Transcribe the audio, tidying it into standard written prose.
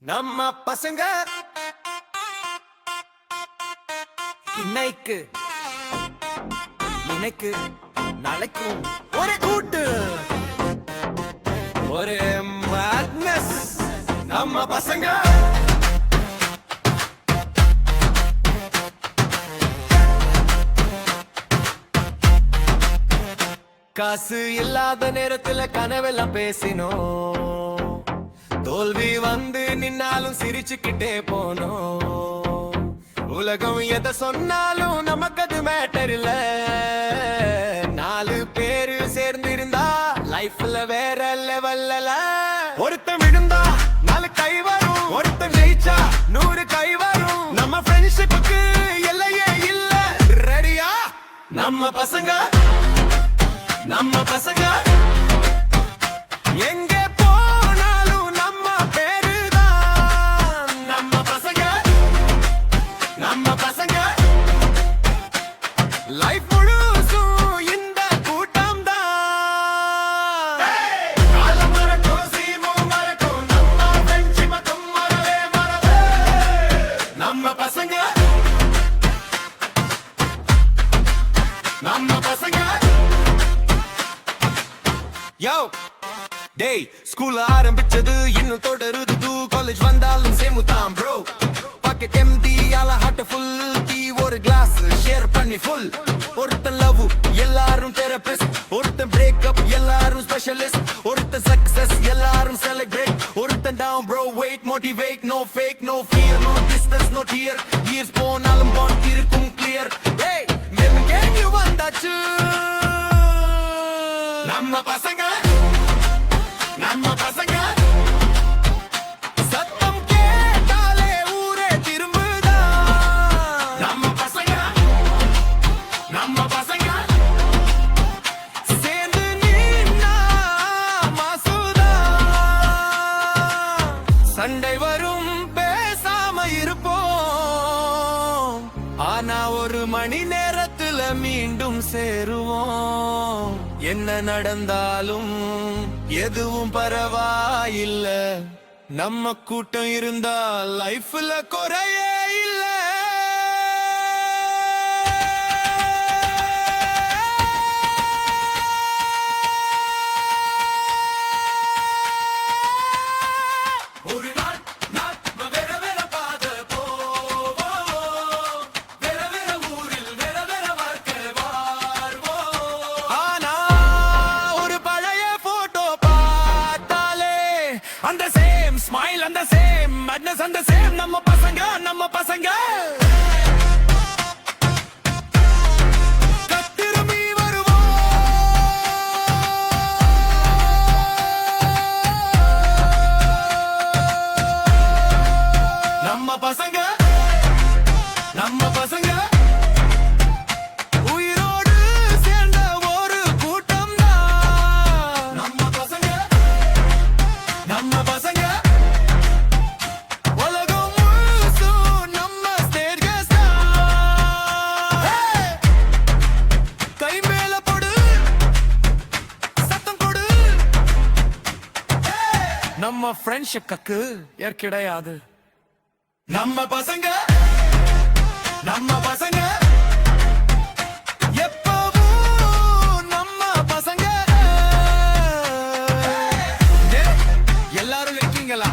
நம்ம பசங்க இன்னைக்கு நினைக்கு நாளைக்கும் ஒரு கூட்டு ஒரு மேட்னஸ் நம்ம பசங்க காசு இல்லாத நேரத்துல கனவெல்லாம் பேசினோம், தோல்வி வந்து நின்னாலும் சிரிச்சுக்கிட்டே போனோம். உலகம் எதை சொன்னாலும் நமக்கு அது மேட்டர் இல்ல. நாலு பேரு சேர்ந்து இருந்தா லைஃப்ல வேற லெவல்ல. ஒருத்தன் விழுந்தா 4 கை வரும், ஒருத்தன் ஜெயிச்சா 100 கை வரும். நம்ம ஃப்ரெண்ட்ஷிப்புக்கு எல்லையே இல்ல. ரெடியா? நம்ம பசங்க நம்ம பசங்க எங்க போனாலும் நம்ம பேருதான். நம்ம பசங்க நம்ம பசங்க லைஃப் முழுசும் இந்த கூட்டம் தான். காலம் மறக்கும் சீமும் மறக்கும், நம்ம ஃப்ரெண்ட்ஷிப் மட்டும் மறவே மறவே. நம்ம பசங்க நம்ம பசங்க யோ டேய், ஸ்கூல் ஆரம்பிச்சது இன்னும் தொடருது. காலேஜ் வந்தாலும் சேமு தான் ப்ரோ. பாக்கெட் எம்டி ஆல ஹாட் ஃபுல் டீ ஒரு கிளாஸ் ஷேர் பண்ணி ஃபுல். ஒருத்தன் லவ் எல்லாரும் தெரபிஸ்ட், ஒருத்தன் பிரேக்கப் எல்லாரும் ஸ்பெஷலிஸ்ட், ஒருத்தன் சக்சஸ் எல்லாரும் செலிப்ரேட், ஒருத்தன் down bro wait motivate. No fake no fear no distance no tear. Years போனாலும் பாண்ட் இருக்கும் கிளியர். டேய் மெம் கேம் யூ வந்தாச்சு. நம்ம பசங்க நம்ம பசங்க சத்தம் கேட்டாலே ஊரே திரும்புதா. நம்ம பசங்க நம்ம பசங்க சேர்ந்து நின்னா மாசுதா. சண்டை வரும் பேசாம இருப்போம், ஆனா ஒரு மணி நேரத்துல மீண்டும் சேருவோம். என்ன நடந்தாலும் எதுவும் பரவாயில்ல. நம்ம கூட்டம் இருந்தா லைஃப்ல குறையே இல்ல. ஒரு நாள் நாம வேற வேற பாதை போவோம், வேற வேற ஊரில் வேற வேற வாழ்க்கை வாழ்வோம். ஆனா ஒரு பழைய போட்டோ பார்த்தாலே அந்த சேம் ஸ்மைல், அந்த சேம் மேட்னஸ், அந்த சேம் நம்ம பசங்க நம்ம பசங்க திரும்பி வருவோம். நம்ம பசங்க நம்ம பசங்க உயிரோடு சேர்ந்த ஒரு கூட்டம் தான். நம்ம பசங்க நம்ம பசங்க உலகம் முழுசும் நம்ம ஸ்டேஜ் கெஸ்ட் தான். கை மேல போடு, சத்தம் கொடு. நம்ம ஃப்ரெண்ட்ஷிப்க்கு ஏற் கிடையாது. நம்ம பசங்க நம்ம பசங்க எப்பவும் நம்ம பசங்க. எல்லாரும் இருக்கீங்களா?